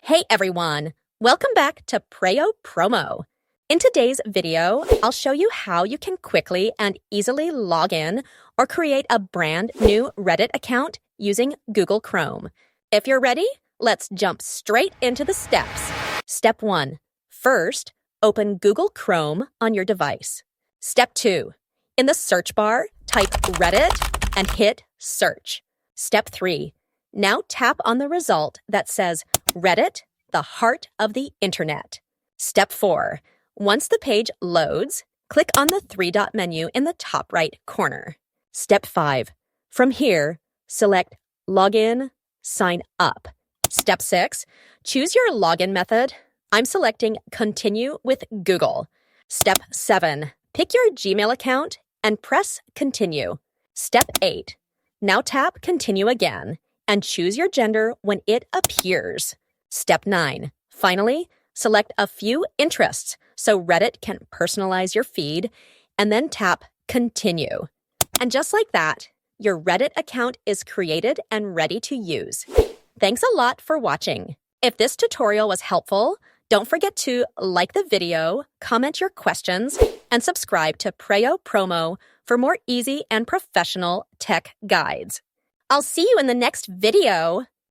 Hey everyone, welcome back to Preyo Promo. In today's video, I'll show you how you can quickly and easily log in or create a brand new Reddit account using Google Chrome. If you're ready, let's jump straight into the steps. Step 1. First, open Google Chrome on your device. Step 2. In the search bar, type Reddit and hit search. Step 3. Now tap on the result that says Reddit, the heart of the internet. Step 4. Once the page loads, click on the three-dot menu in the top right corner. Step 5. From here, select Login, Sign Up. Step 6. Choose your login method. I'm selecting Continue with Google. Step 7. Pick your Gmail account and press Continue. Step 8. Now tap Continue again and choose your gender when it appears. Step 9. Finally, select a few interests so Reddit can personalize your feed, and then tap Continue. And just like that, your Reddit account is created and ready to use. Thanks a lot for watching. If this tutorial was helpful, don't forget to like the video, comment your questions, and subscribe to Preyo Promo for more easy and professional tech guides. I'll see you in the next video.